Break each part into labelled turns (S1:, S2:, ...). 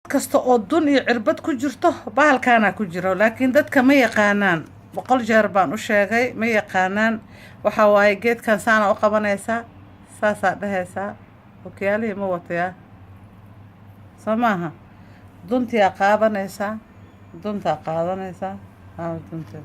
S1: kasta oo dun iyo cirbad ku jirto bahalkaana ku jiro laakiin dadka ma yaqaanaan boqol jeer baan u sheegay ma yaqaanaan waxa waaye geedkan saana u qabanaysaa saasaa dhahaysaa okiyaalihii ma watayaa soo maaha duntiyaa qaadanaysaa duntaa qaadanaysaa dunta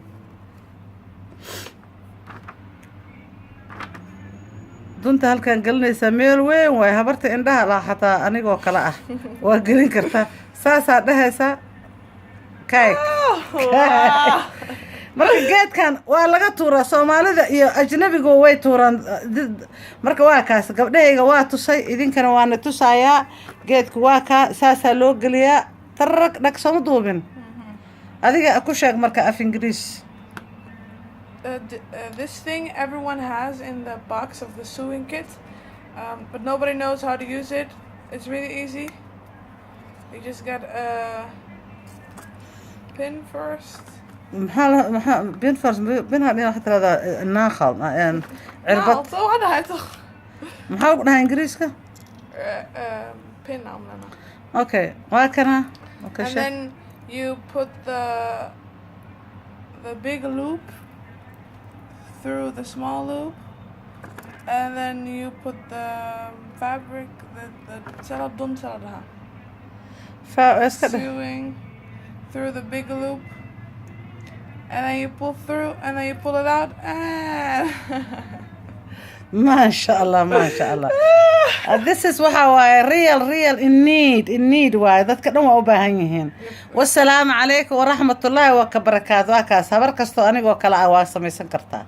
S1: dunta halkan gelinaysaa meel weyn waay habarta indhaha laa xataa anigoo kale ah waa gelin kartaa saasaa dhahaysaa kayk marka geedkan waa laga tuuraa soomaalida iyo ajnabigu way tuuraan marka waa kaas gabdhahayga waa tusay idinkana waana tusayaa geedku waa kaa saasaa loo geliyaa tarag dhag sooma duubin adiga ku sheeg marka af ingiriis
S2: This thing everyone has in the box of the sewing kit, but nobody knows how to use it. It's really easy. You just get a pin first.
S1: بين فرز بين هذه حتى هذا الناخل عربت
S2: So what I thought.
S1: محاول قلنا إنجليزك
S2: Pin
S1: okay وهكذا okay
S2: and then you put the big loop through the small loop, and then you put the fabric, sewing through the big loop, and then you pull through, and then you pull it out, and
S1: ما شاء الله ما شاء الله this is waxa waaye real in need waaye dadka dhan waa u baahan yihiin wassalaamu calaykum waraxmatullaahi wa barakaatuh waa kaas habar kasto anigoo kale ah waa samaysan kartaa